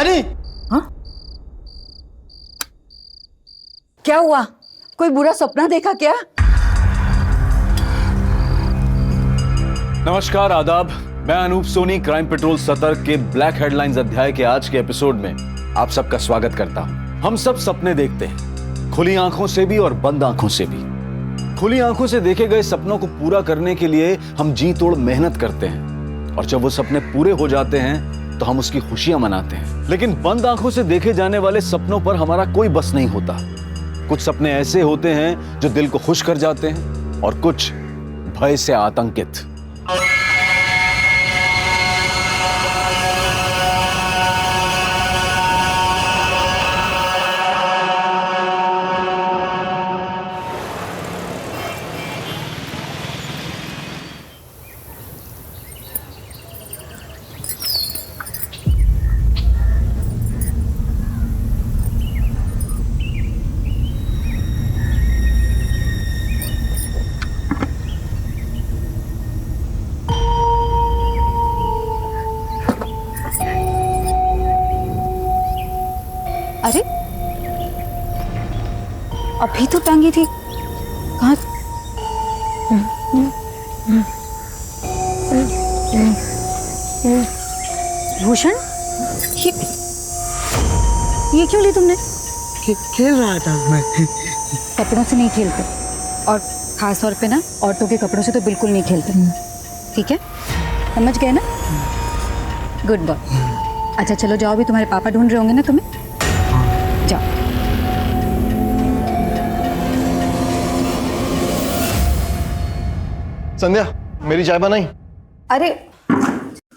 धानी। हाँ? क्या हुआ? कोई बुरा सपना देखा क्या? नमस्कार, आदाब। मैं अनूप सोनी क्राइम पेट्रोल सतर्क के ब्लैक हेडलाइंस अध्याय के आज के एपिसोड में आप सबका स्वागत करता हूं। हम सब सपने देखते हैं, खुली आंखों से भी और बंद आंखों से भी। खुली आंखों से देखे गए सपनों को पूरा करने के लिए हम जी तोड़ मेहनत करते हैं और जब वो सपने पूरे हो जाते हैं तो हम उसकी खुशियां मनाते हैं। लेकिन बंद आंखों से देखे जाने वाले सपनों पर हमारा कोई बस नहीं होता। कुछ सपने ऐसे होते हैं जो दिल को खुश कर जाते हैं और कुछ भय से आतंकित। अरे अभी तो टांगी थी, कहाँ? भूषण, ये क्यों ली तुमने? खेल रहा था मैं। कपड़ों से नहीं खेलते, और खास तौर पे ना औरतों के कपड़ों से तो बिल्कुल नहीं खेलते। ठीक है, समझ गए ना? Good boy. अच्छा चलो जाओ, भी तुम्हारे पापा ढूंढ रहे होंगे ना तुम्हें। जाओ। संध्या, मेरी चाय बनाई? अरे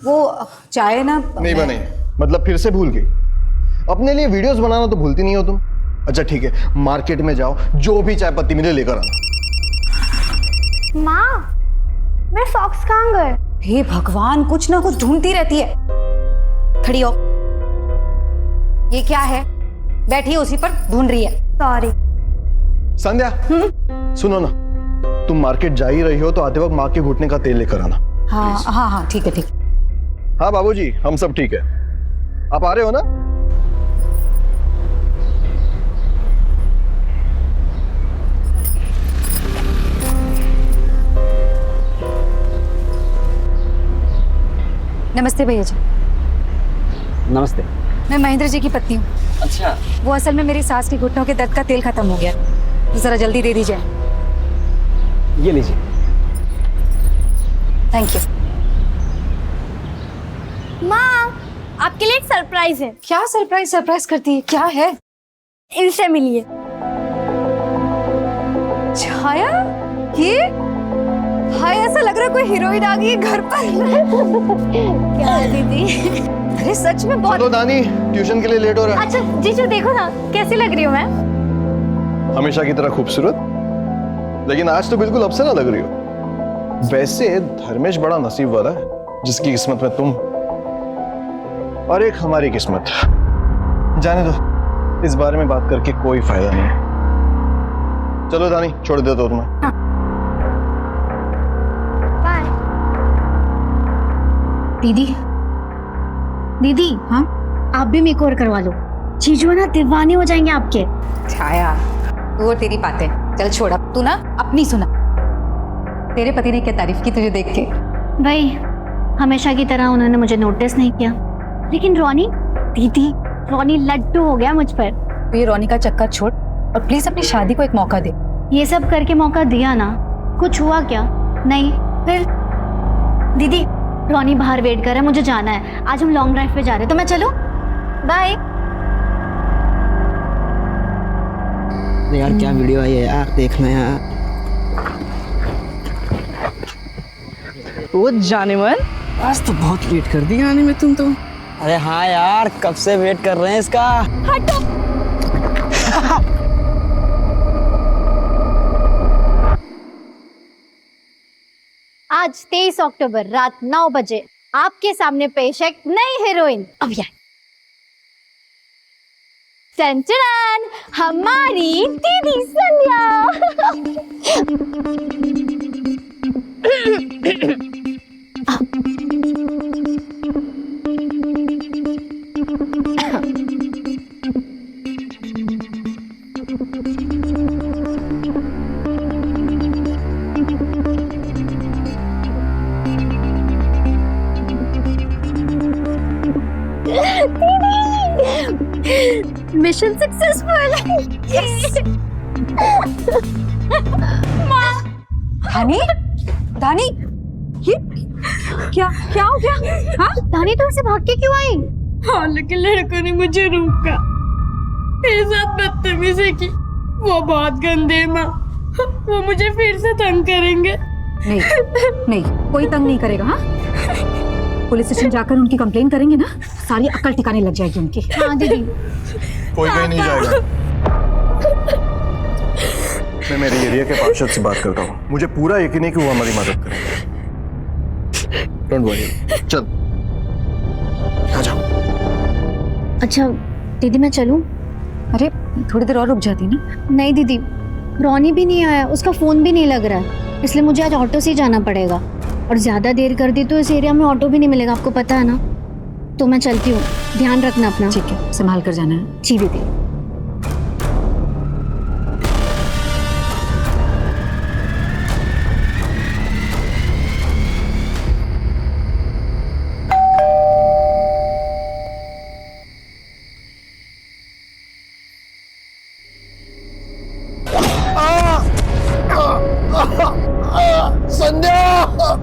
वो चाय ना नहीं बनाई, मतलब फिर से भूल गई। अपने लिए वीडियोस बनाना तो भूलती नहीं हो तुम। अच्छा ठीक है, मार्केट में जाओ, जो भी चाय पत्ती मिले लेकर आना। माँ, मेरे सॉक्स कहाँ गए? हे भगवान, कुछ ना कुछ ढूंढती रहती है। खड़ी हो। ये क्या है? बैठी उसी पर ढूंढ रही है। सॉरी। संध्या, सुनो ना, तुम मार्केट जा ही रही हो तो आते वक्त माँ के घुटने का तेल लेकर आना। हाँ हाँ हाँ, ठीक है ठीक है। हाँ बाबूजी, हम सब ठीक है। आप आ रहे हो ना? नमस्ते भैया जी। नमस्ते। मैं महेंद्र जी की पत्नी हूँ। अच्छा। वो असल में मेरी सास के घुटनों के दर्द का तेल खत्म हो गया, तो जरा जल्दी दे दीजिए। ये लीजिए। Thank you. माँ, आपके लिए एक सरप्राइज है। क्या सरप्राइज सरप्राइज करती है? क्या है? इनसे मिलिए। छाया, ये हाय, ऐसा लग रहा है कोई हीरोइन आ गई है घर पर। क्या दीदी? अरे सच में बहुत। चलो दानी, ट्यूशन के लिए लेट हो रहा है। अच्छा जीजू देखो ना कैसी लग रही हूँ मैं। हमेशा की तरह खूबसूरत, लेकिन आज तो बिल्कुल अप्सरा लग रही हो। वैसे धर्मेश बड़ा नसीब वाला है जिसकी किस्मत में तुम और एक हमारी किस्मत। जाने दो, इस बारे में बात करके कोई फायदा नहीं है। चलो दानी, छोड़ दे दो तुम्हें। बाय। दीदी, दीदी, हाँ आप भी मेकओवर करवा लो। जीजू ना दीवाने हो जाएंगे आपके। छाया, वो तेरी बातें चल छोड़ा, तू ना अपनी सुना। तेरे पति ने क्या तारीफ की तुझे देख के? भाई, हमेशा की तरह उन्होंने मुझे नोटिस नहीं किया, लेकिन रोनी, दीदी, रोनी लड्डू हो गया मुझ पर। तो ये रोनी का चक्कर छोड़ और प्लीज अपनी शादी को एक मौका दे। ये सब करके मौका दिया ना, कुछ हुआ क्या? नहीं। फिर दीदी, रोनी बाहर वेट कर रहा है, मुझे जाना है। आज हम लॉन्ग ड्राइव पे जा रहे हैं, तो मैं चलूं? बाय। यार क्या वीडियो आई है यार, देखना यार। वो जाने मन, आज तो बहुत लेट कर दिया आने में तुम तो। अरे हाँ यार, कब से वेट कर रहे हैं इसका। हटो। आज 23 अक्टूबर रात 9 बजे आपके सामने पेश है एक नई हीरोइन। अब यार चंचन, हमारी दीदी संध्या। Mission successful. धानी, धानी, ये क्या क्या हो गया? हाँ धानी तुम से भाग के क्यों आई? हाँ लेकिन लड़कों ने मुझे रोका, मेरे साथ बदतमीजी की। वो बहुत गंदे माँ, वो मुझे फिर से तंग करेंगे। नहीं नहीं, कोई तंग नहीं करेगा। हाँ, पुलिस स्टेशन जाकर उनकी कंप्लेन करेंगे ना, सारी अक्ल ठिकाने लग जाएगी उनकी। हाँ दीदी। कोई कहीं नहीं जाएगा। मैं मेरे एरिया के पार्षद से बात करता हूँ, मुझे पूरा यकीन है कि वो हमारी मदद करेंगे। डोंट वरी, चल आ जाओ। अच्छा दीदी मैं चलूं? अरे थोड़ी देर और रुक जाती ना। नहीं दीदी, रॉनी भी नहीं आया, उसका फोन भी नहीं लग रहा है, इसलिए मुझे आज ऑटो से ही जाना पड़ेगा। और ज्यादा देर कर दी तो इस एरिया में ऑटो भी नहीं मिलेगा, आपको पता है ना। तो मैं चलती हूँ, ध्यान रखना अपना। ठीक है, संभाल कर जाना है। जी दीदी।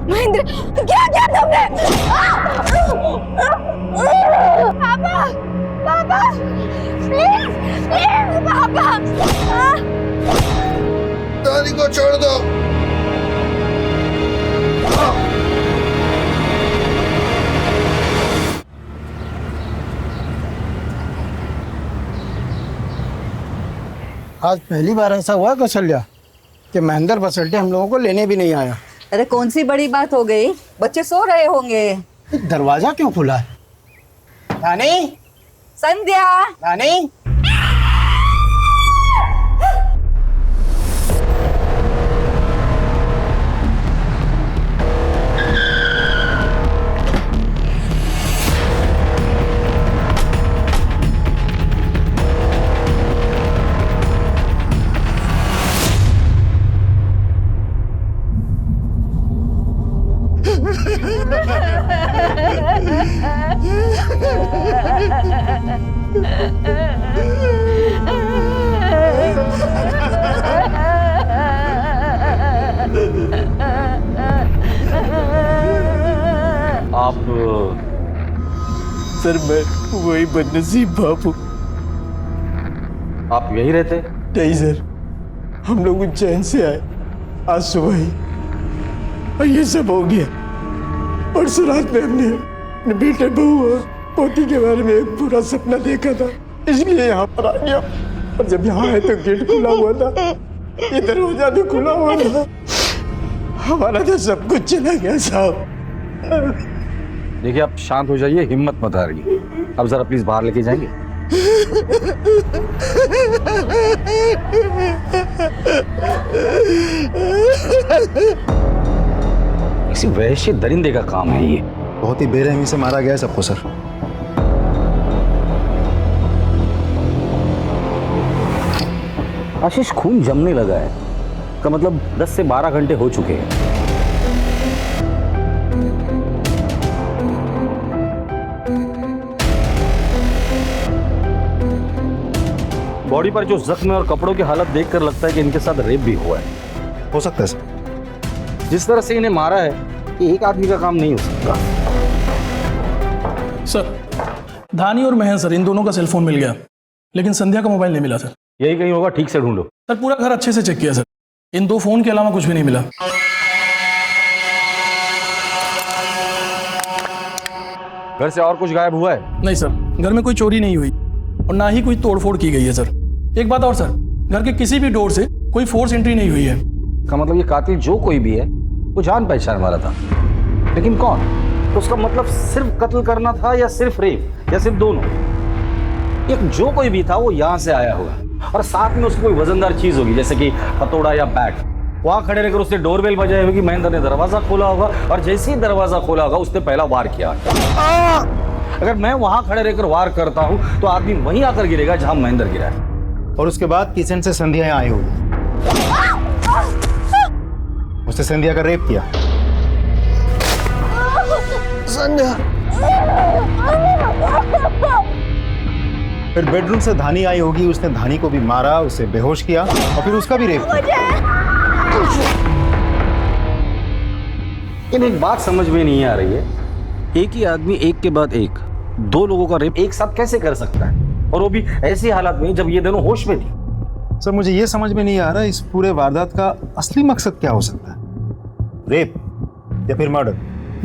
महेंद्र, क्या किया तुमने? पापा, पापा, प्लीज, प्लीज, पापा। दादी को छोड़ दो। आज पहली बार ऐसा हुआ कौशल्या कि महेंद्र बसल्टे हम लोगों को लेने भी नहीं आया। अरे कौन सी बड़ी बात हो गई, बच्चे सो रहे होंगे। दरवाजा क्यों खुला है? रानी, संध्या, रानी, आप सर मैं वही बदनसीब बाप हूँ। आप यही रहते? नहीं सर, हम लोग उज्जैन से आए आज सुबह ही और ये सब हो गया। परसों रात में हमने अपने बेटे, बहू और पोती के बारे में एक पूरा सपना देखा था, इसलिए यहाँ पर आ गया। और जब यहाँ आए तो गेट खुला हुआ था, ये दरवाजा भी खुला हुआ था। हमारा तो सब कुछ चला गया साहब। देखिए आप शांत हो जाइए, हिम्मत मत हारिए। अब जरा प्लीज बाहर लेके जाएंगे। किसी वैश्य दरिंदे का काम है ये। बहुत ही बेरहमी से मारा गया है सबको सर। आशीष, खून जमने लगा है, का मतलब 10 से 12 घंटे हो चुके हैं। बॉडी पर जो जख्म और कपड़ों की हालत देखकर लगता है कि इनके साथ रेप भी हुआ है। हो सकता है सर। जिस तरह से इन्हें मारा है, ये एक आदमी का काम नहीं हो सकता। सर, धानी और महेंद्र सर, इन दोनों का सेलफोन मिल गया, लेकिन संध्या का मोबाइल नहीं मिला सर। यही कहीं होगा, ठीक से ढूंढो। सर पूरा घर अच्छे से चेक किया सर, इन 2 फोन के अलावा कुछ भी नहीं मिला। घर से और कुछ गायब हुआ है? नहीं सर, घर में कोई चोरी नहीं हुई और ना ही कोई तोड़फोड़ की गई है सर। एक बात और सर, घर के किसी भी डोर से कोई फोर्स एंट्री नहीं हुई है। का मतलब ये कातिल जो कोई भी है वो जान पहचान वाला था, लेकिन कौन? तो उसका मतलब सिर्फ कत्ल करना था या सिर्फ रेप या सिर्फ दोनों? एक जो कोई भी था वो यहाँ से आया होगा और साथ में उसकी कोई वजनदार चीज होगी, जैसे कि हथौड़ा या बैट। वहां खड़े रहकर उसने डोरबेल बजाई होगी, महेंद्र ने दरवाजा खोला होगा और जैसे ही दरवाजा खोला होगा उसने पहला वार किया। अगर मैं वहां खड़े रहकर वार करता हूं तो आदमी वहीं आकर गिरेगा जहां महेंद्र गिरा है। और उसके बाद किशन से संध्या यहाँ आई होगी, उसने संध्या का रेप किया। संध्या फिर बेडरूम से धानी आई होगी, उसने धानी को भी मारा, उसे बेहोश किया और फिर उसका भी रेप किया। लेकिन एक बात समझ में नहीं आ रही है, एक ही आदमी एक के बाद एक दो लोगों का रेप एक साथ कैसे कर सकता है, और वो भी ऐसी हालत में जब ये दोनों होश में थी। सर मुझे ये समझ में नहीं आ रहा इस पूरे वारदात का असली मकसद क्या हो सकता है, रेप या फिर मर्डर?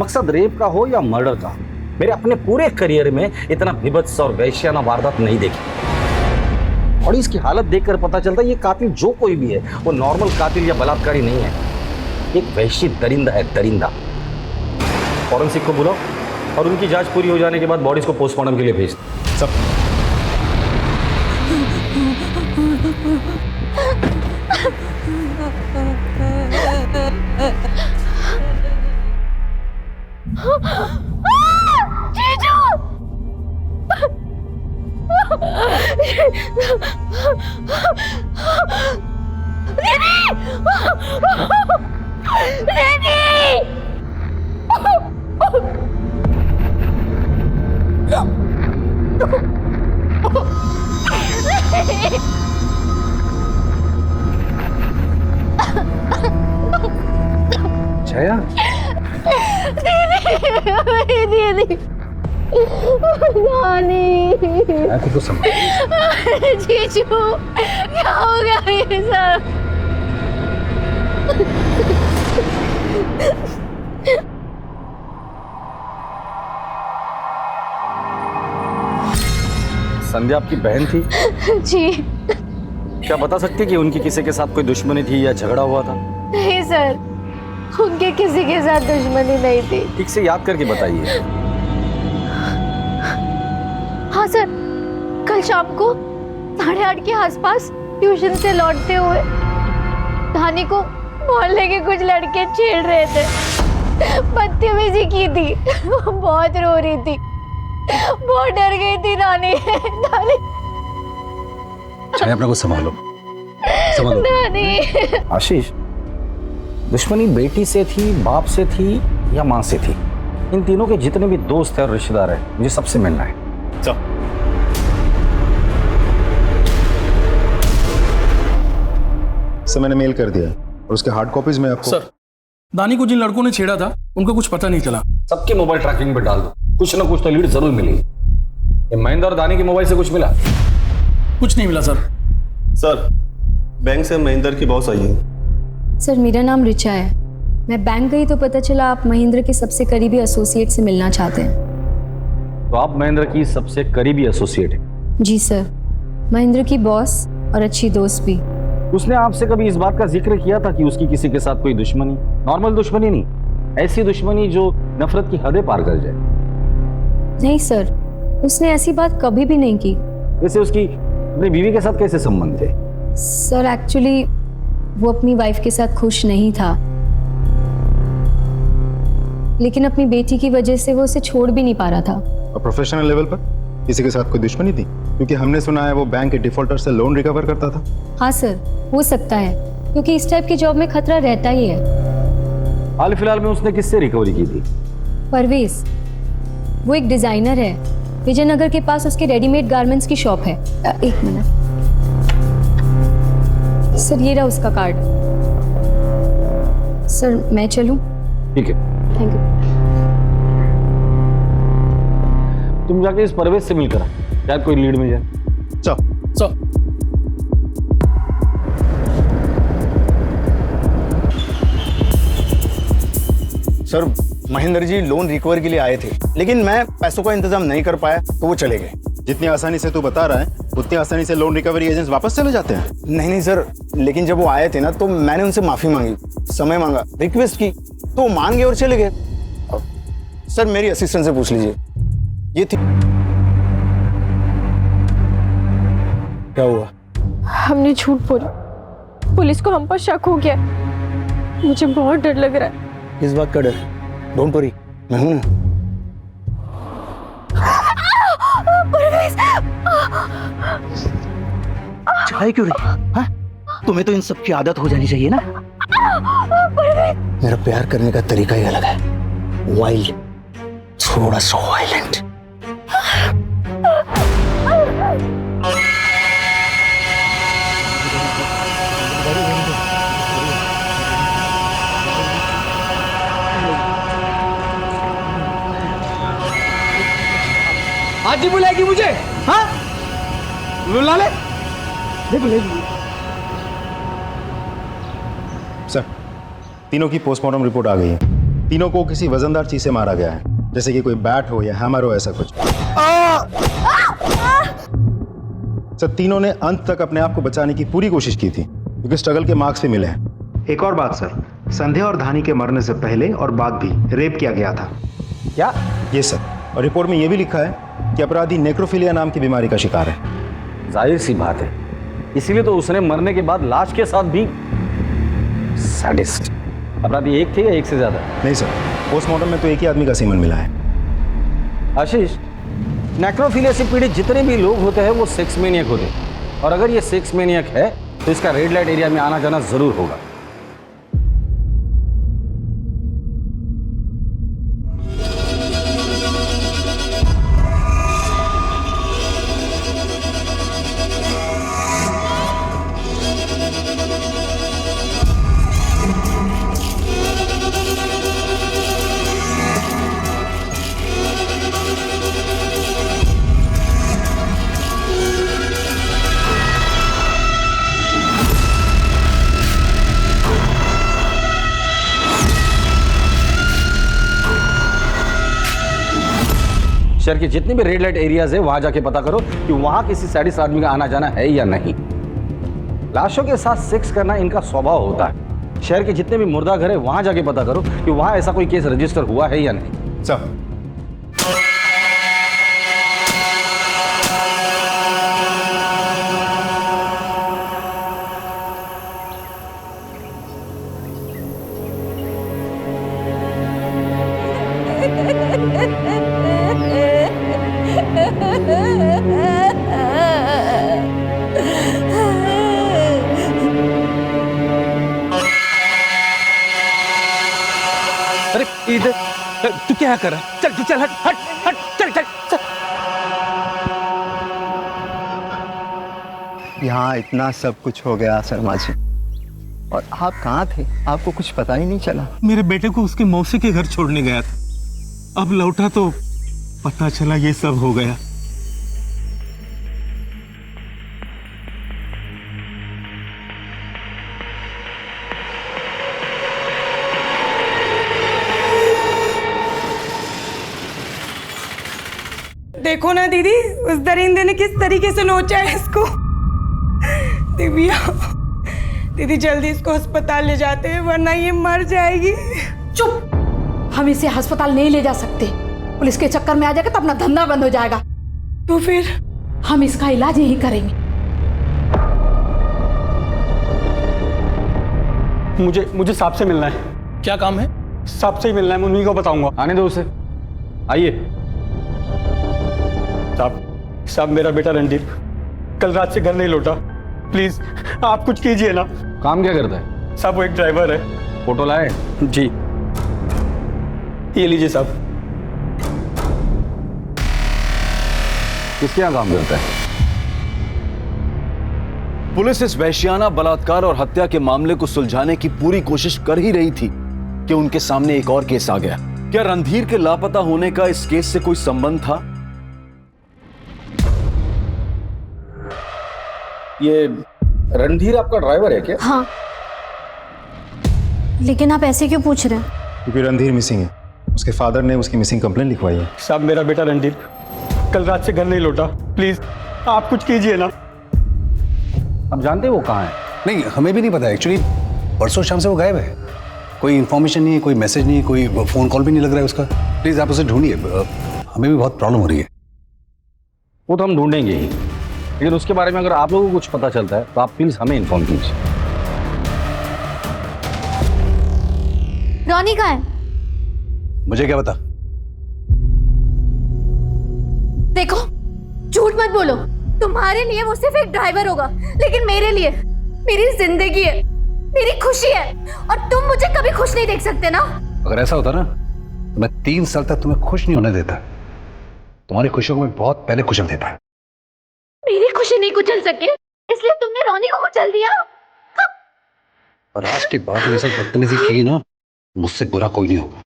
मकसद रेप का हो या मर्डर का, मेरे अपने पूरे करियर में इतना विभत्स और वैश्याना वारदात नहीं देखी। और इसकी हालत देखकर पता चलता है ये कातिल जो कोई भी है वो नॉर्मल कातिल या बलात्कारी नहीं है, एक वैश्य दरिंदा है, दरिंदा। फॉरेंसिक को बुलाओ और उनकी जांच पूरी हो जाने के बाद बॉडीज को पोस्टमार्टम के लिए भेज दो। सब जया दीदी तो जीजू क्या हो गया ये सब? संध्या आपकी बहन थी? जी। क्या बता सकती है कि उनकी किसी के साथ कोई दुश्मनी थी या झगड़ा हुआ था? नहीं सर, उनके किसी के साथ दुश्मनी नहीं थी। ठीक से याद करके बताइए। हाँ सर, कल शाम को 8:30 के आसपास ट्यूशन से लौटते हुए धानी को मोहल्ले के कुछ लड़के छेड़ रहे थे, बदतमीजी की थी, बहुत रो रही थी, बहुत डर गई थी धानी। चाहे अपने को संभालो, संभालो। धानी। आशीष, दुश्मनी बेटी से थी, बाप से थी या माँ से थी? इन तीनों के जितने भी दोस्त हैं और रिश्तेदार हैं, मुझे सबसे मिलना है। सर मैंने मेल कर दिया और उसके हार्ड कॉपीज में आपको। सर दानी को जिन लड़कों ने छेड़ा था उनको कुछ पता नहीं चला। सबके मोबाइल ट्रैकिंग पे डाल दो, कुछ ना कुछ तो लीड जरूर मिलेगी। ये महेंद्र और दानी के मोबाइल से कुछ मिला? कुछ नहीं मिला सर। सर बैंक से महेंद्र की बॉस आई है। सर मेरा नाम रिचा है, मैं बैंक गई तो पता चला आप महेंद्र के सबसे करीबी एसोसिएट से मिलना चाहते हैं। तो आप महेंद्र की सबसे करीबी एसोसिएट है? जी सर, महेंद्र की बॉस और अच्छी दोस्त भी। उसने आपसे कभी इस बात का जिक्र किया था कि उसकी किसी के साथ कोई दुश्मनी? नॉर्मल दुश्मनी नहीं, ऐसी दुश्मनी जो नफरत की हदें पार कर जाए। नहीं सर, उसने ऐसी बात कभी भी नहीं की। वैसे उसकी अपनी बीवी के साथ कैसे संबंध थे? सर एक्चुअली वो अपनी वाइफ के साथ खुश नहीं था, लेकिन अपनी बेटी की वजह से वो उसे छोड़ भी नहीं पा रहा था। और प्रोफेशनल लेवल पर किसी के साथ कोई दुश्मनी थी? क्योंकि हमने सुना है वो बैंक के डिफॉल्टर से लोन रिकवर करता था। हाँ सर, हो सकता है, क्योंकि इस टाइप की जॉब में खतरा रहता ही है। हाल फिलहाल में उसने किससे रिकवरी की थी? परवेज, वो एक डिजाइनर है, विजयनगर के पास उसके रेडीमेड गारमेंट्स की शॉप है। एक मिनट सर, ये रहा उसका कार्ड। सर मैं चलूं? ठीक है, थैंक यू। तुम जाके इस परवेज से मिलकर आ, शायद कोई लीड मिल जाए। चल। Sir Mahendra ji loan recover के लिए आए थे, लेकिन मैं पैसों का इंतजाम नहीं कर पाया तो वो चले गए। जितनी आसानी से तू बता रहा है उतनी आसानी से लोन रिकवरी एजेंट्स वापस चले जाते हैं? नहीं सर, लेकिन जब वो आए थे ना तो मैंने उनसे माफी मांगी, समय मांगा, रिक्वेस्ट की, तो वो मान गए और चले गए। सर मेरी असिस्टेंट से पूछ लीजिए, ये थी। क्या हुआ? हमने झूठ बोला, पुलिस को हम पर शक हो गया। मुझे बहुत डर लग रहा है। किस बात का डर? डोंट वरी, मैं हूं ना। चाय क्यों रही? हाँ? तुम्हें तो इन सब की आदत हो जानी चाहिए ना। मेरा प्यार करने का तरीका ही अलग है, वाइल्ड, थोड़ा सा वायलेंट। आज ही बुलाएगी मुझे? हाँ, बुला ले। सर, तीनों की पोस्टमार्टम रिपोर्ट आ गई है। तीनों को किसी वजनदार चीज से मारा गया है, जैसे कि कोई बैट हो या हैमर हो, ऐसा कुछ। सर, तीनों ने अंत तक अपने आप को बचाने की पूरी कोशिश की थी, क्योंकि स्ट्रगल के मार्क्स भी मिले हैं। एक और बात सर, संध्या और धानी के मरने से पहले और बाद भी रेप किया गया था। क्या? ये सर, और रिपोर्ट में यह भी लिखा है कि अपराधी नेक्रोफिलिया नाम की बीमारी का शिकार है। जाहिर सी बात है, इसीलिए तो उसने मरने के बाद लाश के साथ भी सैडिस्ट। अपराधी एक थे या एक से ज्यादा? नहीं सर, पोस्टमार्टम में तो एक ही आदमी का सीमन मिला है। आशीष, नेक्रोफिलिया से पीड़ित जितने भी लोग होते हैं वो सेक्स मैनियक होते हैं, और अगर ये सेक्स मैनियक है तो इसका रेड लाइट एरिया में आना जाना जरूर होगा। शहर के जितने भी रेड लाइट एरियाज है वहां जाके पता करो कि वहां किसी सैडिस्ट आदमी का आना जाना है या नहीं। लाशों के साथ सेक्स करना इनका स्वभाव होता है। शहर के जितने भी मुर्दा घर है वहां जाके पता करो कि वहां ऐसा कोई केस रजिस्टर हुआ है या नहीं। सर, अरे इधर तू क्या कर रहा है? चल तू चल, हट हट हट, चल चल चल। यहाँ इतना सब कुछ हो गया शर्मा जी, और आप कहाँ थे? आपको कुछ पता ही नहीं चला। मेरे बेटे को उसके मौसी के घर छोड़ने गया था, अब लौटा तो पता चला ये सब हो गया। देखो ना दीदी, उस दरिंदे ने किस तरीके से नोचा है इसको। दिव्या, दीदी जल्दी इसको अस्पताल ले जाते हैं वरना ये मर जाएगी। चुप, हम इसे अस्पताल नहीं ले जा सकते। पुलिस के चक्कर में आ जाएगा तो अपना धंधा बंद हो जाएगा। तो फिर हम इसका इलाज यही करेंगे। मुझे साहब से मिलना है। क्या काम है? साहब से ही मिलना है, मैं उन्हीं को बताऊंगा। आने दो उसे, आइए। साहब मेरा बेटा रणदीप कल रात से घर नहीं लौटा, प्लीज आप कुछ कीजिए ना। काम क्या करता है? साहब वो एक ड्राइवर है। फोटो लाए? जी, ये लीजिए साहब। किसके यहाँ काम करता है? पुलिस इस वैश्याना बलात्कार और हत्या के मामले को सुलझाने की पूरी कोशिश कर ही रही थी कि उनके सामने एक और केस आ गया। क्या रणधीर के लापता होने का इस केस से कोई संबंध था? ये रणधीर आपका ड्राइवर है क्या? हाँ, लेकिन आप ऐसे क्यों पूछ रहे हैं? क्योंकि रणधीर मिसिंग है, उसके फादर ने उसकी मिसिंग कंप्लेंट लिखवाई है। साहब मेरा बेटा रणदीप कल रात से घर नहीं लौटा, प्लीज आप कुछ कीजिए ना। आप जानते हैं वो कहाँ है? नहीं, हमें भी नहीं पता एक्चुअली। परसों शाम से वो गायब है, कोई इन्फॉर्मेशन नहीं है, कोई मैसेज नहीं है, कोई फोन कॉल भी नहीं लग रहा है उसका। प्लीज आप उसे ढूंढिए, हमें भी बहुत प्रॉब्लम हो रही है। वो तो हम ढूंढेंगे ही, लेकिन उसके बारे में अगर आप लोगों को कुछ पता चलता है तो आप प्लीज हमें इन्फॉर्म कीजिए। रॉनी कहाँ है? मुझे क्या पता? देखो, झूठ मत बोलो। तुम्हारे लिए वो सिर्फ एक ड्राइवर होगा, लेकिन मेरे लिए मेरी जिंदगी है, मेरी खुशी है, और तुम मुझे कभी खुश नहीं देख सकते ना। अगर ऐसा होता ना तो मैं 3 साल तक तुम्हें खुश नहीं होने देता। तुम्हारी खुशियों को मैं बहुत पहले कुचल देता। मेरी खुशी नहीं कुचल सके, इसलिए तुमने रॉनी को कुचल दिया। और आज के बाद ये सब बदतमीजी की ना, मुझसे बुरा कोई नहीं होगा।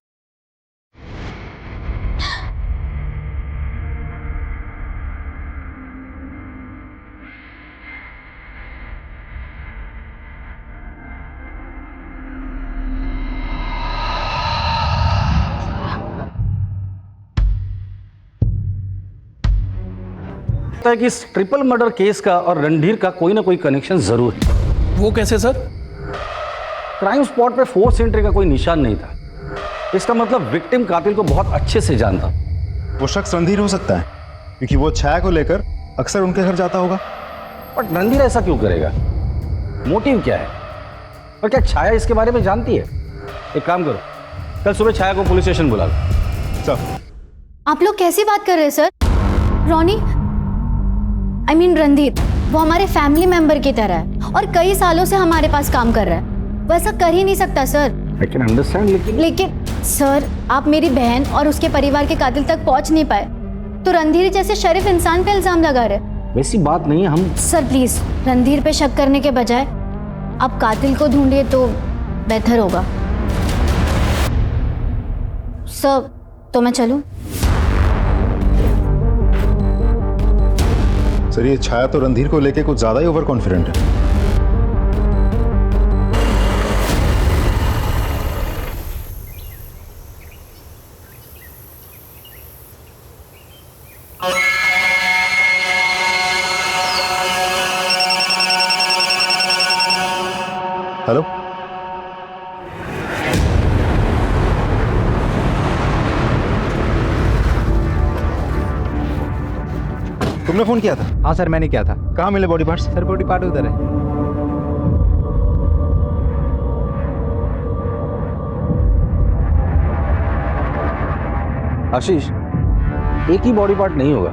लगता है कि इस ट्रिपल मर्डर केस का और रणधीर का कोई ना कोई कनेक्शन जरूर है। वो कैसे सर? क्राइम स्पॉट पे फोर्स एंट्री का कोई निशान नहीं था। इसका मतलब विक्टिम कातिल को बहुत अच्छे से जानता। वो शख्स रणधीर हो सकता है क्योंकि वो छाया को लेकर अक्सर उनके घर जाता होगा। बट रणधीर ऐसा क्यों करेगा? मोटिव क्या है? और क्या छाया इसके बारे में जानती है? एक काम करो, कल सुबह छाया को पुलिस स्टेशन बुला लो। चल। आप लोग कैसी बात कर रहे हैं sir? Ronnie I mean Randhir वो हमारे फैमिली मेंबर की तरह है और कई सालों से हमारे पास काम कर रहा है। वो ऐसा कर ही नहीं सकता सर। I can understand, लेकिन सर आप मेरी बहन और उसके परिवार के कातिल तक पहुंच नहीं पाए तो रणधीर जैसे शरीफ इंसान पे इल्जाम लगा रहे। वैसी बात नहीं है। हम सर प्लीज रणधीर पे शक करने के बजाय आप कातिल को ढूंढिए तो बेहतर होगा। सर तो मैं चलूं? सर ये छाया तो रणधीर को लेके कुछ ज्यादा ही ओवर कॉन्फिडेंट है। हेलो, तुमने फोन किया था? हाँ सर मैंने किया था। कहाँ मिले body parts? Sir body part उधर है। आशीष, एक ही बॉडी पार्ट नहीं होगा,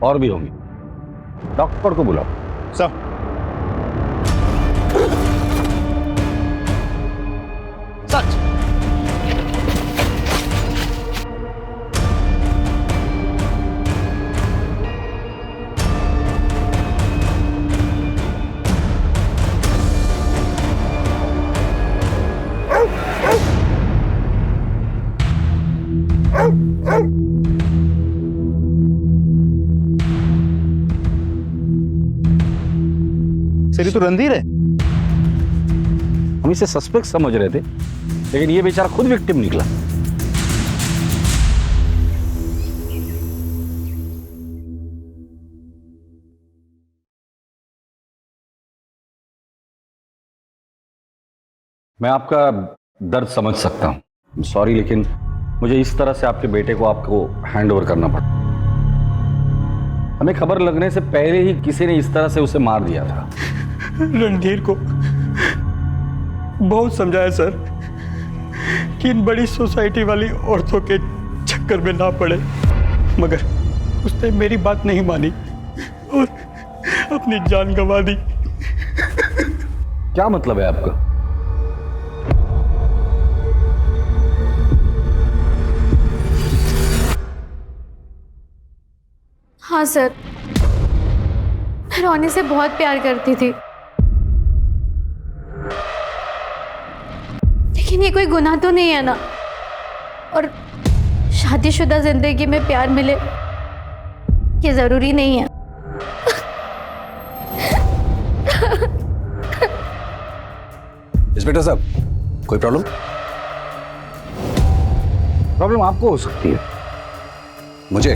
और भी होंगे। डॉक्टर को बुलाओ। सर सच सर ये तो रणधीर है। हम इसे सस्पेक्ट समझ रहे थे, लेकिन ये बेचारा खुद विक्टिम निकला। मैं आपका दर्द समझ सकता हूं, सॉरी, लेकिन मुझे इस तरह से आपके बेटे को आपको हैंड ओवर करना पड़ा। हमें खबर लगने से पहले ही किसी ने इस तरह से उसे मार दिया था। रणधीर को बहुत समझाया सर कि इन बड़ी सोसाइटी वाली औरतों के चक्कर में ना पड़े, मगर उसने मेरी बात नहीं मानी और अपनी जान गंवा दी। क्या मतलब है आपका? हाँ सर, मैं रोनी से बहुत प्यार करती थी, लेकिन ये कोई गुनाह तो नहीं है ना। और शादीशुदा जिंदगी में प्यार मिले ये जरूरी नहीं है। इंस्पेक्टर साहब, कोई प्रॉब्लम? प्रॉब्लम आपको हो सकती है। मुझे?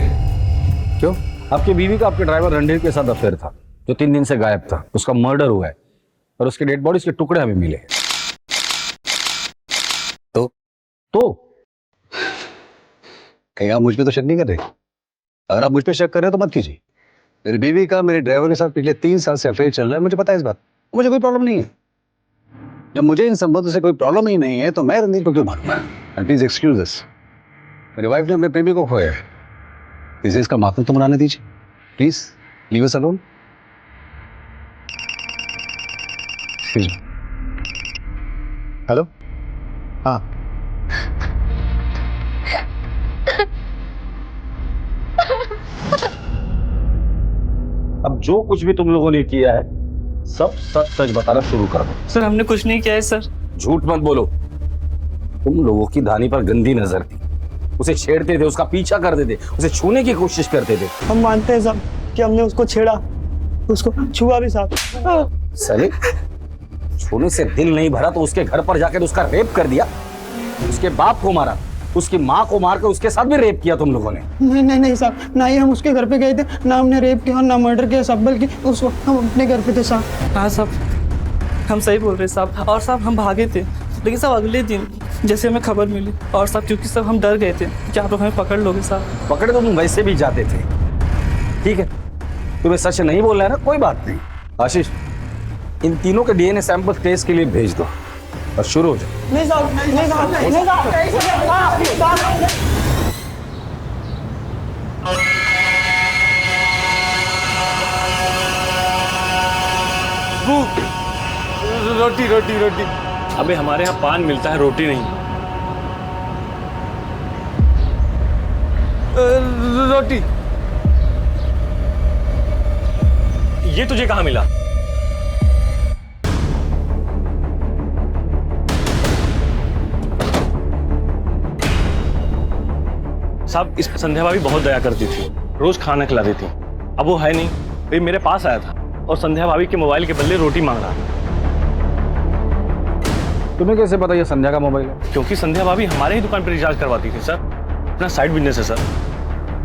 क्यों? आपकी बीवी का आपके ड्राइवर रणधीर के साथ अफेयर था, जो 3 दिन से गायब था। उसका मर्डर हुआ है और उसके डेड बॉडी के टुकड़े हमें मिले। तो कहीं आप मुझ पे तो शक नहीं कर रहे? अगर आप मुझ पे शक कर रहे हो तो मत कीजिए। मेरी बीवी का मेरे ड्राइवर के साथ पिछले 3 साल से अफेयर चल रहा है, मुझे पता है इस बात। मुझे कोई प्रॉब्लम नहीं है। जब मुझे इन संबंधों से कोई प्रॉब्लम ही नहीं है तो मैं रणधीर को क्यों मारूंगा? एंड प्लीज एक्सक्यूज दिस, मेरी वाइफ ने अपने प्रेमी को खोया है, इसे इसका मातम तो मनाने दीजिए। Please leave us alone. Hello, हाँ अब जो कुछ भी तुम लोगों ने किया है सब सच सच बताना शुरू कर दो। सर हमने कुछ नहीं किया है सर। झूठ मत बोलो। तुम लोगों की धानी पर गंदी नजर थी, उसे छेड़ते थे, उसका पीछा करते थे, उसे छूने की कोशिश करते थे। हम मानते हैं साहब कि हमने उसको छेड़ा, उसको छुआ भी साहब। सली, छूने से दिल नहीं भरा तो उसके घर पर जाकर उसका रेप कर दिया, उसके बाप को मारा, उसकी माँ को मारकर उसके साथ भी रेप किया तुम लोगों ने। नहीं साहब, ना ही हम उसके घर पे गए थे, ना हमने रेप किया और ना मर्डर किया साहब, बल्कि उस वक्त हम अपने घर पे थे साहब। हाँ साहब, हम सही बोल रहे साहब। और साहब हम भागे थे, लेकिन साहब अगले दिन जैसे हमें खबर मिली और साहब क्योंकि साहब हम डर गए थे कि आप लोग हमें पकड़ लोगे साहब। पकड़े तो तुम वैसे भी जाते थे, ठीक है, तुम्हें सच नहीं बोलना है ना, कोई बात नहीं। आशीष, इन तीनों के डीएनए सैंपल टेस्ट के लिए भेज दो और शुरू हो जाओ। नहीं साहब, नहीं साहब, नहीं साहब। रोटी रोटी रोटी। अबे हमारे यहाँ पान मिलता है, रोटी नहीं। रोटी। ये तुझे कहाँ मिला? साहब, इस संध्या भाभी बहुत दया करती थी, रोज खाना खिलाती थी। अब वो है नहीं, वे मेरे पास आया था और संध्या भाभी के मोबाइल के बदले रोटी मांग रहा था। तुम्हें कैसे पता ये संध्या का मोबाइल है? क्योंकि संध्या भाभी हमारे ही दुकान पर रिचार्ज करवाती थी सर, अपना साइड बिजनेस है सर।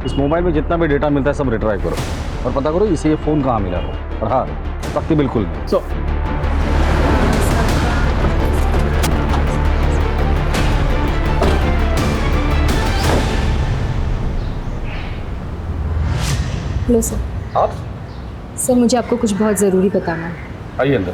इस मोबाइल में जितना भी डेटा मिलता है सब रिट्राइव करो और पता करो इसे ये फोन कहाँ मिला हो। और हाँ, पक्की बिल्कुल नहीं। Hello sir. आप? सर मुझे आपको कुछ बहुत ज़रूरी बताना है। आइए अंदर।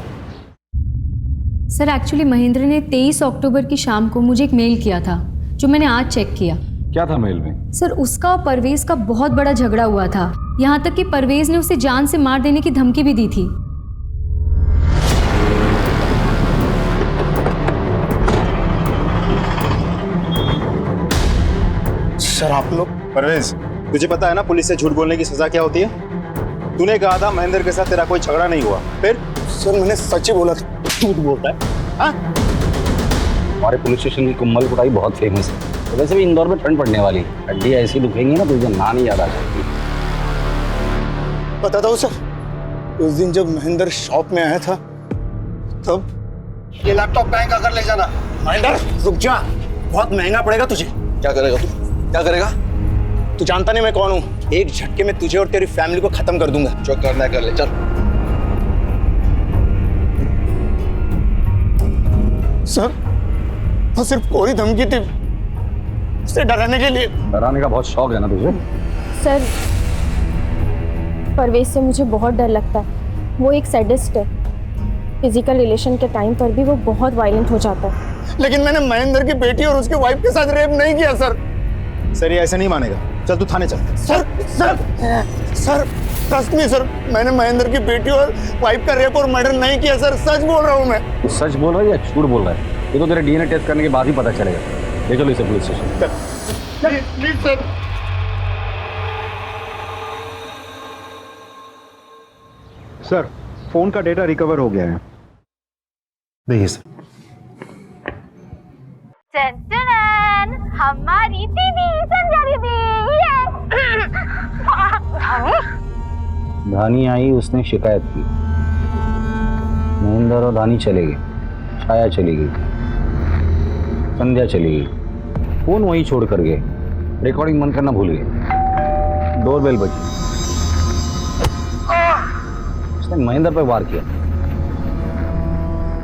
सर एक्चुअली महेंद्र ने 23 अक्टूबर की शाम को मुझे एक मेल किया था जो मैंने आज चेक किया। क्या था मेल में? सर उसका और परवेज का बहुत बड़ा झगड़ा हुआ था, यहाँ तक कि परवेज ने उसे जान से मार देने की धमकी भी दी थी। सर आप लोग। परवेज, तुझे पता है ना पुलिस से झूठ बोलने की सजा क्या होती है? तूने कहा था महेंद्र के साथ तेरा कोई झगड़ा नहीं हुआ, फिर? सर मैंने सच ही बोला था। झूठ बोलता है? हाँ? हमारे पुलिस स्टेशन की कुम्मल कुटाई बहुत फेमस है, तो वैसे भी इंदौर में ठंड पड़ने वाली, हड्डी ऐसी दुखेंगी ना तुझे ना नहीं याद आ जाएगी। बताता हूँ सर, उस दिन जब महेंद्र शॉप में आया था तब ये लैपटॉप बैंक अगर ले जाना। महेंद्र रुक जा, बहुत महंगा पड़ेगा तुझे। क्या करेगा तू? क्या करेगा? तू जानता नहीं मैं कौन हूँ। एक झटके में तुझे और तेरी फैमिली को खत्म कर दूंगा। जो करना है कर ले, चल। सर वो सिर्फ कोई धमकी थी, उसे डराने के लिए। डराने का बहुत शौक है ना तुझे? सर परवेज से मुझे बहुत डर लगता है, वो एक सैडिस्ट है। फिजिकल रिलेशन के टाइम पर भी वो बहुत वायलेंट हो जाता है। लेकिन मैंने महेंद्र की बेटी और उसके वाइफ के साथ रेप नहीं किया सर। सर ये ऐसे नहीं मानेगा, चल तू थाने चल। सर ट्रस्ट मी सर, मैंने महेंद्र की बेटी और वाइफ का रेप और मर्डर नहीं किया सर, सच बोल रहा हूँ मैं। तू सच बोल रहा है या झूठ बोल रहा है? ये तो तेरे डीएनए टेस्ट करने के बाद ही पता चलेगा। ले चलो इसे police station. Please sir. Sir phone का डेटा रिकवर हो गया है, देखिए सर। हमारी दीदी संध्या दीदी। धानी आई, उसने शिकायत की, महेंद्र और धानी चले गए, छाया चली गई, संध्या चली गई, फोन वहीं छोड़ कर गए, रिकॉर्डिंग बंद करना भूल गए, डोरबेल बजी, उसने महेंद्र पर वार किया।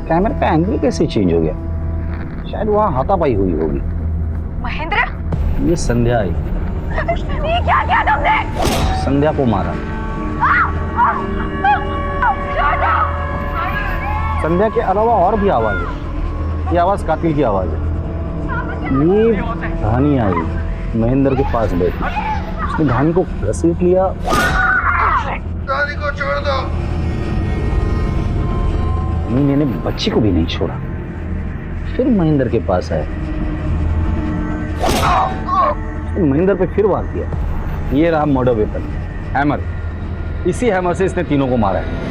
कैमरे का एंगल कैसे चेंज हो गया? शायद वहां हाथापाई हुई होगी। महेंद्र, ये संध्या आई। ये क्या किया तुमने? संध्या को मारा। संध्या के अलावा और भी आवाज है, ये आवाज कातिल की आवाज है। ये धानी आई, महेंद्र के पास बैठी, उसने धानी को घसीट लिया। धानी को छोड़ दो। मैंने बच्ची को भी नहीं छोड़ा, फिर महेंद्र के पास आया, महेंद्र पे फिर वार किया। ये रहा मर्डर वेपन, हैमर। इसी हैमर से इसने तीनों को मारा है।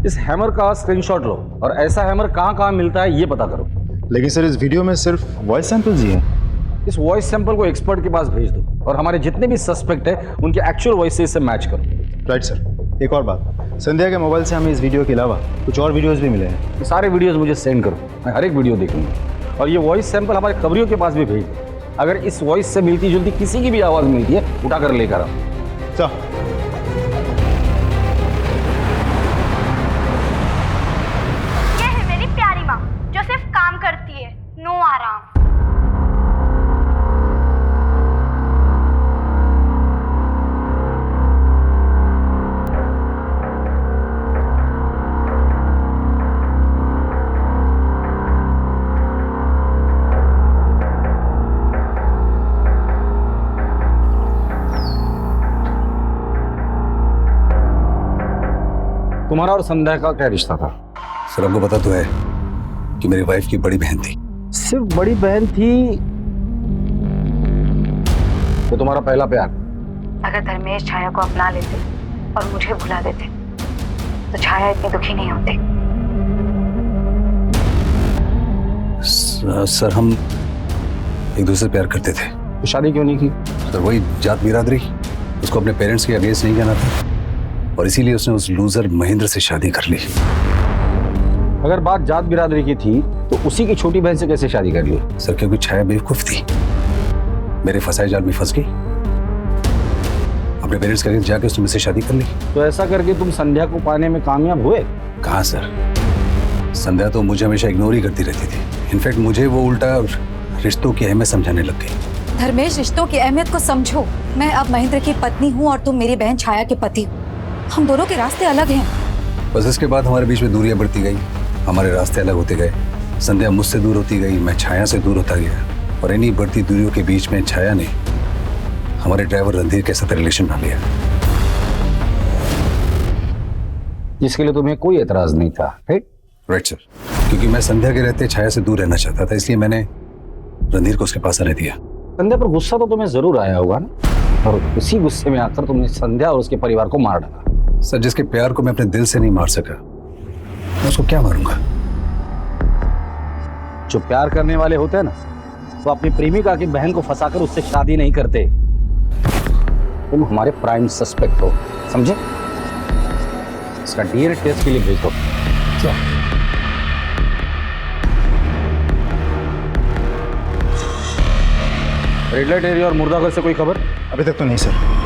इस हैमर का स्क्रीनशॉट लो और ऐसा हैमर कहां-कहां मिलता है ये पता करो। लेकिन सर इस वीडियो में सिर्फ वॉइस सैंपल्स ही हैं। इस वॉइस सैंपल को एक्सपर्ट के पास भेज दो और हमारे जितने भी सस्पेक्ट है उनके एक्चुअल वॉइस से इसे मैच करो। Right sir. एक और बात, संध्या के मोबाइल से हमें इस वीडियो के अलावा कुछ और वीडियोस भी मिले हैं। ये सारे वीडियोस मुझे सेंड करो, मैं हर एक वीडियो देखूंगा। और ये वॉइस सैंपल हमारे खबरियों के पास भी भेज दो। अगर इस वॉइस से मिलती जुलती किसी की भी आवाज़ मिलती है, उठाकर लेकर आओ। चल। ये है मेरी प्यारी माँ जो सिर्फ काम करती है, नो आराम। तुम्हारा और संध्या का क्या रिश्ता था? सर आपको पता तो है कि मेरी वाइफ की बड़ी बहन थी। सिर्फ बड़ी बहन थी तो तुम्हारा पहला प्यार? अगर धर्मेश छाया को अपना लेते और मुझे भुला देते तो छाया इतनी दुखी नहीं होती। सर हम एक दूसरे से प्यार करते थे। तो शादी क्यों नहीं की? सर वही जात बिरादरी, उसको अपने पेरेंट्स के अगेंस्ट नहीं कहना था और इसीलिए उसने उस लूजर महेंद्र से शादी कर ली। अगर बात जात बिरादरी की थी तो उसी की छोटी बहन से कैसे शादी कर ली? सर क्योंकि छाया बेवकूफ थी, मेरे फंसाए जाल में फंस गई, अपने पेरेंट्स के अगेंस्ट जाके उसने मुझसे शादी कर ली। तो ऐसा करके तुम संध्या को पाने में कामयाब हुए? कहाँ सर, संध्या तो मुझे हमेशा इग्नोर ही करती रहती थी। इनफैक्ट मुझे वो उल्टा रिश्तों की अहमियत समझाने लग गई। धर्मेश, रिश्तों की अहमियत को समझो। मैं अब महेंद्र की पत्नी हूँ और तुम मेरी बहन छाया के पति हो। हम दोनों के रास्ते अलग हैं। बस इसके बाद हमारे बीच में दूरियां बढ़ती गई, हमारे रास्ते अलग होते गए। संध्या मुझसे दूर होती गई, मैं छाया से दूर होता गया और इन्हीं बढ़ती दूरियों के बीच में छाया ने हमारे ड्राइवर रणधीर के साथ रिलेशन बना लिया, जिसके लिए तुम्हें कोई एतराज नहीं था, राइट सर। क्योंकि मैं संध्या के रहते छाया से दूर रहना चाहता था, इसलिए मैंने रणधीर को उसके पास आने दिया। संध्या पर गुस्सा तो तुम्हें जरूर आया होगा ना, और उसी गुस्से में आकर तुमने संध्या और उसके परिवार को मार डाला। सर जिसके प्यार को मैं अपने दिल से नहीं मार सका, मैं उसको क्या मारूंगा? जो प्यार करने वाले होते हैं ना, वो अपनी प्रेमिका की बहन को फंसाकर rusसे शादी नहीं करते। तुम हमारे प्राइम सस्पेक्ट हो, समझे? इसका डीएनए टेस्ट के लिए भेज दो। रेड लाइट एरिया और मुर्दाघर से कोई खबर? अभी तक तो नहीं सर।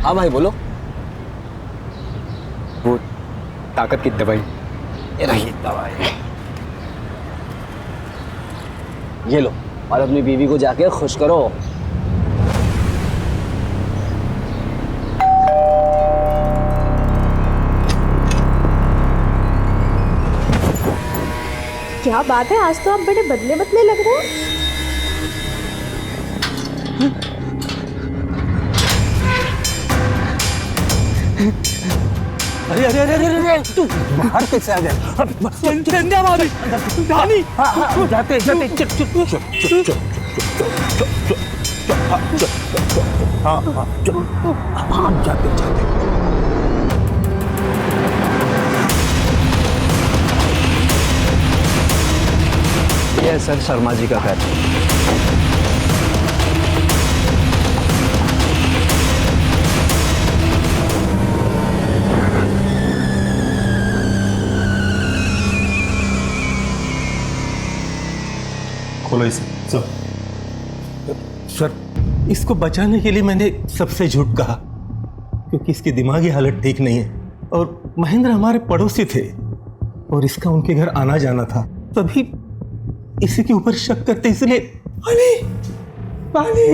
हाँ भाई बोलो। वो ताकत की दवाई, ये रही दवाई, ये लो और अपनी बीवी को जाके खुश करो। क्या बात है, आज तो आप बड़े बदले बदले लग रहे हो। अरे अरे अरे अरे तू बाहर कैसे आ गया? संध्या भाभी, धानी, जाते जाते चुप चुप चुप चुप चुप हाँ हाँ हाँ जाते जाते। ये सर शर्मा जी का घर। खोलो इसे। सर इसको बचाने के लिए मैंने सबसे झूठ कहा, क्योंकि इसकी दिमागी हालत ठीक नहीं है और महेंद्र हमारे पड़ोसी थे और इसका उनके घर आना जाना था, तभी इसी के ऊपर शक करते, इसलिए पानी पानी।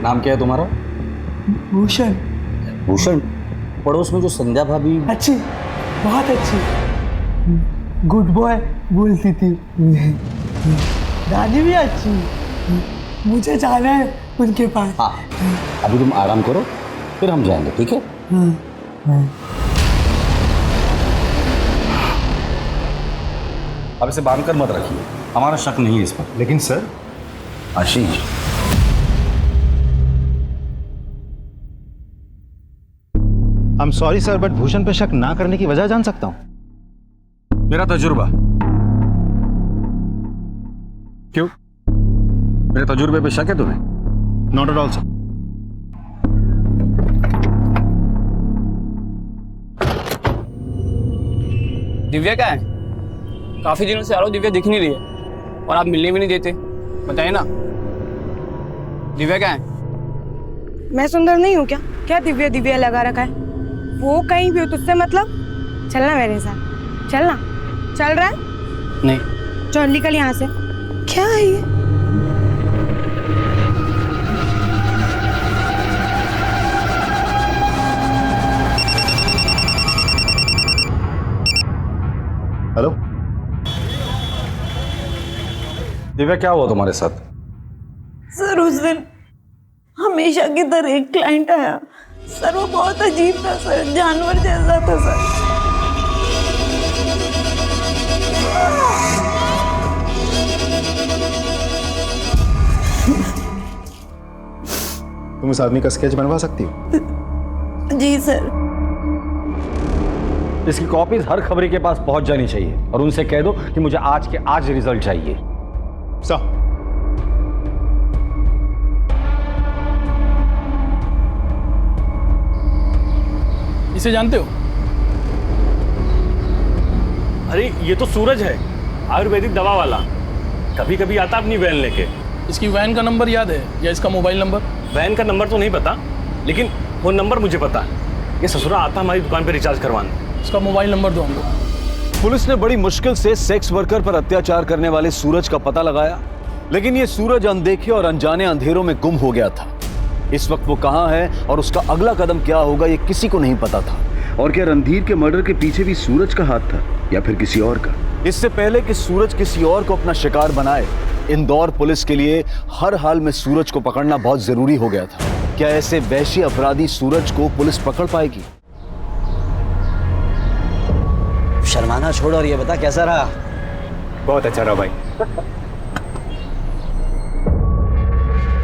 नाम क्या है तुम्हारा? भूषण। भूषण? पड़ोस में जो संध्या भाभी? अच्छी, बहुत अच्छी, गुड बॉय बोलती थी। दादी भी अच्छी, मुझे जाना है उनके पास। हाँ, अभी तुम आराम करो, फिर हम जाएंगे, ठीक है? अब इसे बांध कर मत रखिए, हमारा शक नहीं है इस पर। लेकिन sir, Ashish, I am sorry sir, but Bhushan पे शक ना करने की वजह जान सकता हूँ? मेरा तजुर्बा। क्यों, मेरे तजुर्बे पे शक है तुम्हें? Not at all sir. Divya क्या है? काफी दिनों से आ रहा हूँ, दिव्या दिख नहीं रही है और आप मिलने भी नहीं देते। बताइए ना, दिव्या क्या है? मैं सुंदर नहीं हूँ क्या? क्या दिव्या दिव्या लगा रखा है? वो कहीं भी हो, तुझसे मतलब? चलना मेरे साथ, चलना। चल रहा है? नहीं। चल निकल यहाँ से। क्या है ये? हेलो दिव्या, क्या हुआ तुम्हारे साथ? सर उस दिन हमेशा की तरह एक क्लाइंट आया सर, वो बहुत अजीब था सर, जानवर जैसा था सर। तुम इस आदमी का स्केच बनवा सकती हो? जी सर। इसकी कॉपीज हर खबरी के पास पहुंच जानी चाहिए और उनसे कह दो कि मुझे आज के आज रिजल्ट चाहिए। सर इसे जानते हो? अरे ये तो सूरज है, आयुर्वेदिक दवा वाला। कभी कभी आता अपनी वैन लेके। इसकी वैन का नंबर याद है या इसका मोबाइल नंबर? वैन का नंबर तो नहीं पता, लेकिन फोन नंबर मुझे पता है। ये ससुरा आता हमारी दुकान पे रिचार्ज करवाने। इसका मोबाइल नंबर दो हमको। पुलिस ने बड़ी मुश्किल से सेक्स वर्कर पर अत्याचार करने वाले सूरज का पता लगाया, लेकिन ये सूरज अनदेखे और अनजाने अंधेरों में गुम हो गया था। इस वक्त वो कहां है और उसका अगला कदम क्या होगा, ये किसी को नहीं पता था। और क्या रणधीर के मर्डर के पीछे भी सूरज का हाथ था या फिर किसी और का? इससे पहले कि सूरज किसी और को अपना शिकार बनाए, इंदौर पुलिस के लिए हर हाल में सूरज को पकड़ना बहुत जरूरी हो गया था। क्या ऐसे वैश्य अपराधी सूरज को पुलिस पकड़ पाएगी? शर्माना छोड़ और ये बता कैसा रहा? बहुत अच्छा रहा भाई।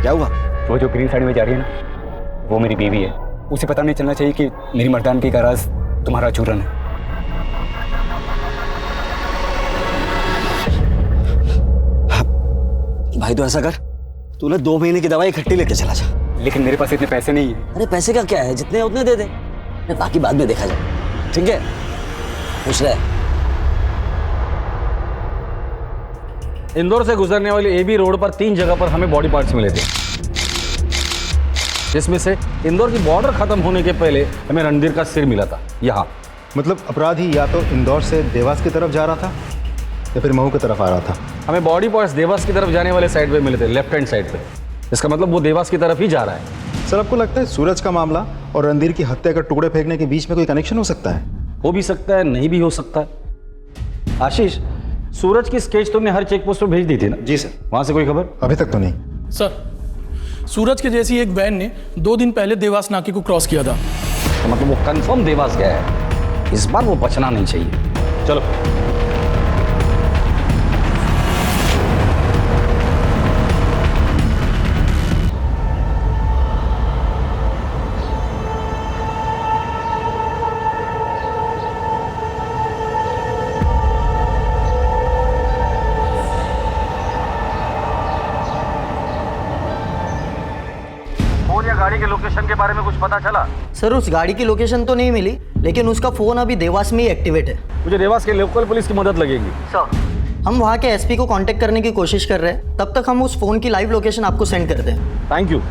क्या हुआ? वो जो ग्रीन साड़ी में जा रही है ना, वो मेरी बीवी है। उसे पता नहीं चलना चाहिए कि मेरी मर्दानगी का राज तुम्हारा चूरन है। भाई तो ऐसा कर, तूने 2 महीने की दवाई इकट्ठी लेके चला जा। लेकिन मेरे पास इतने पैसे नहीं है। अरे पैसे का क्या है, जितने उतने दे दे, बाकी बाद में देखा जाए। ठीक है, खुश रहे। इंदौर से गुजरने वाली एबी रोड पर 3 जगह पर हमें बॉडी पार्ट्स मिले थे, जिसमें से इंदौर की बॉर्डर खत्म होने के पहले हमें रणधीर का सिर मिला था। यहाँ मतलब अपराधी या तो इंदौर से देवास की तरफ जा रहा था या फिर महू की तरफ आ रहा था। हमें बॉडी पार्ट्स देवास की तरफ जाने वाले साइड पे मिले थे, लेफ्ट हैंड साइड पे। इसका मतलब वो देवास की तरफ ही जा रहा है। सर आपको लगता है सूरज का मामला और रणधीर की हत्या का टुकड़े फेंकने के बीच में कोई कनेक्शन हो सकता है? हो भी सकता है, नहीं भी हो सकता है। आशीष, सूरज की स्केच तुमने हर चेक पोस्ट पर भेज दी थी ना? जी सर। वहां से कोई खबर? अभी तक तो नहीं सर। सूरज के जैसी एक वैन ने 2 दिन पहले देवास नाके को क्रॉस किया था। तो मतलब वो कंफर्म देवास गया है। इस बार वो बचना नहीं चाहिए। चलो। गाड़ी के लोकेशन के बारे में कुछ पता चला? सर उस गाड़ी की लोकेशन तो नहीं मिली, लेकिन उसका फोन अभी देवास में ही एक्टिवेट है। मुझे देवास के लोकल पुलिस की मदद लगेगी। सर हम वहाँ के एसपी को कांटेक्ट करने की कोशिश कर रहे हैं, तब तक हम उस फोन की लाइव लोकेशन आपको सेंड कर दें। Thank you.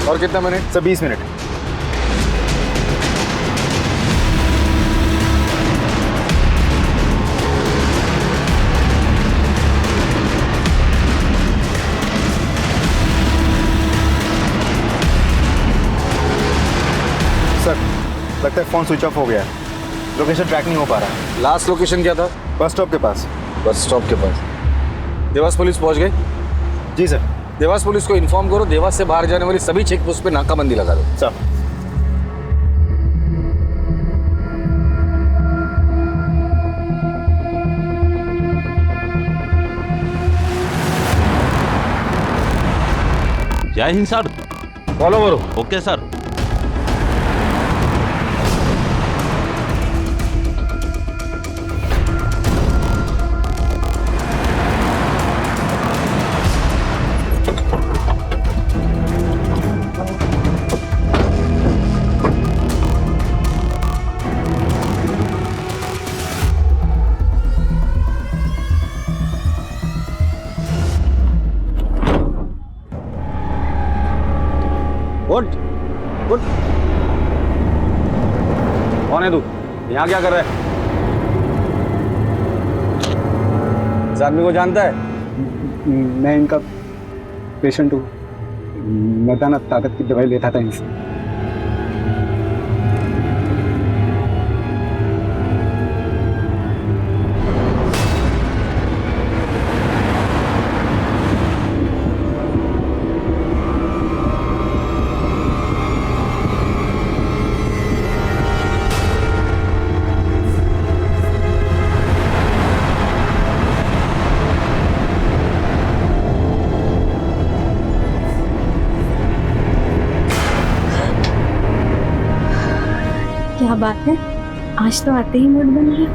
और कितना मिनट? Sir 20 minute. सर लगता है फोन स्विच ऑफ हो गया है, लोकेशन ट्रैक नहीं हो पा रहा है। लास्ट लोकेशन क्या था? बस स्टॉप के पास। बस स्टॉप के पास। देवास पुलिस पहुंच गई? जी सर। देवास पुलिस को इन्फॉर्म करो, देवास से बाहर जाने वाली सभी चेक पोस्ट पे नाकाबंदी लगा दो। सर जय हिंद सर। फॉलो करो। Okay sir. उठ उठ। कौन है तू? यहाँ क्या कर रहा है? इस आदमी को जानता है? मैं इनका पेशेंट हूँ। मैं था ना ताकत की दवाई लेता था इनसे। क्या बात है, आज तो आते ही मूड बन गया।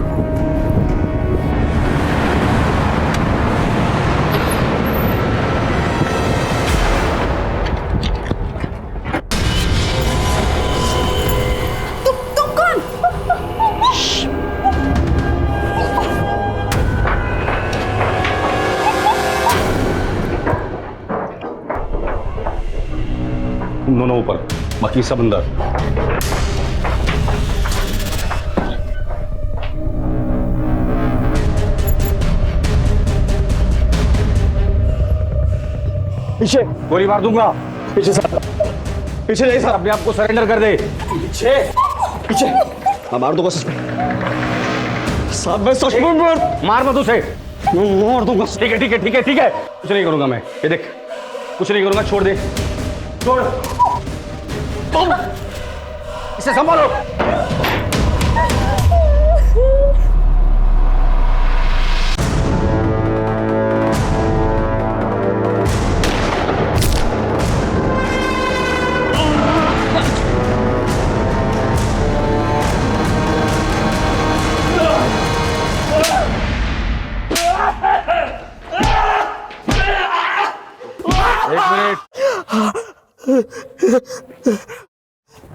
तुम दोनों ऊपर, बाकी सब अंदर। पीछे गोली मार दूंगा। पीछे सर, पीछे जाइए सर, अपने आप को सरेंडर कर दे। पीछे पीछे। हाँ मार दो बस। साहब मैं सच में मार मत उसे, मार दूंगा। ठीक है ठीक है ठीक है ठीक है, कुछ नहीं करूंगा मैं। ये देख, कुछ नहीं करूंगा, छोड़ दे, छोड़। तुम इसे संभालो।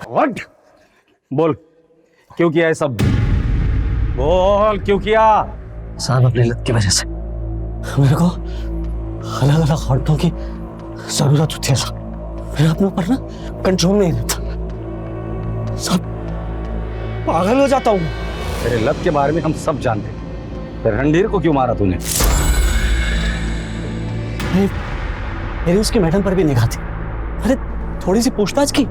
What? बोल, क्यों किया है सब? बोल क्यों किया? साहब अपनी लत की वजह से मेरे को अलग अलग औरतों की जरूरत होती है साहब। मेरे अपने ऊपर ना कंट्रोल नहीं रहता साहब, पागल हो जाता हूँ। तेरे लत के बारे में हम सब जानते हैं। फिर रणधीर को क्यों मारा तूने? मेरी उसकी मैडम पर भी निगाह थी। अरे थोड़ी सी पूछताछ की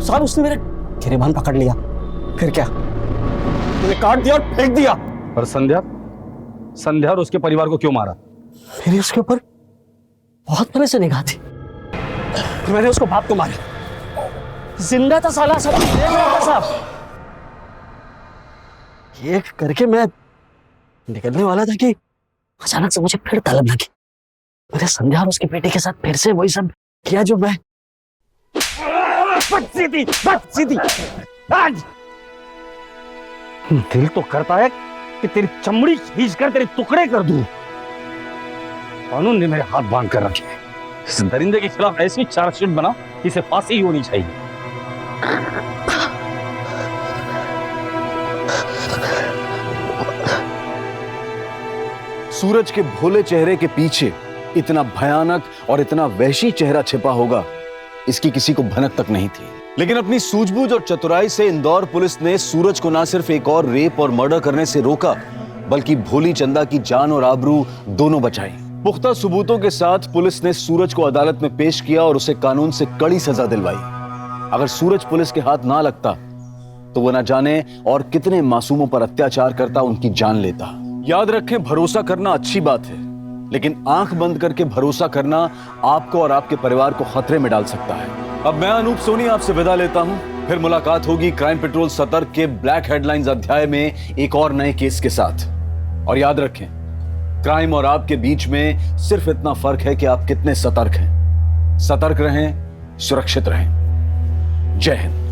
साहब, उसने मेरा गिरेबान पकड़ लिया। फिर क्या, मैंने काट दिया और फेंक दिया। और संध्या, संध्या और उसके परिवार को क्यों मारा? मेरी उसके ऊपर बहुत पहले से निगाह थी। मैंने उसको बाप को मारा। जिंदा था साला, सब देख रहा था साहब। ये करके मैं निकलने वाला था कि अचानक से मुझे फिर तलब लगी। मैंने संध्या और उसके बेटे के साथ फिर से वही सब किया जो मैं सीधी। दिल तो करता है कि तेरी चमड़ी खींच कर तेरे टुकड़े कर दूं। कानून ने मेरे हाथ बांध कर रखे हैं। इस दरिंदे के खिलाफ ऐसी चार्जशीट बना, इसे फांसी ही होनी चाहिए। सूरज के भोले चेहरे के पीछे इतना भयानक और इतना वहशी चेहरा छिपा होगा, इसकी किसी को भनक तक नहीं थी। लेकिन अपनी सूझबूझ और चतुराई से इंदौर पुलिस ने सूरज को ना सिर्फ एक और रेप और मर्डर करने से रोका, बल्कि भोली चंदा की जान और आबरू दोनों बचाई। पुख्ता सबूतों के साथ पुलिस ने सूरज को अदालत में पेश किया और उसे कानून से कड़ी सजा दिलवाई। अगर सूरज पुलिस के हाथ ना लगता तो वो ना जाने और कितने मासूमों पर अत्याचार करता, उनकी जान लेता। याद रखें, भरोसा करना अच्छी बात है, लेकिन आंख बंद करके भरोसा करना आपको और आपके परिवार को खतरे में डाल सकता है। अब मैं अनूप सोनी आपसे विदा लेता हूं। फिर मुलाकात होगी क्राइम पेट्रोल सतर्क के ब्लैक हेडलाइंस अध्याय में एक और नए केस के साथ। और याद रखें, क्राइम और आपके बीच में सिर्फ इतना फर्क है कि आप कितने सतर्क हैं। सतर्क रहें, सुरक्षित रहें। जय हिंद।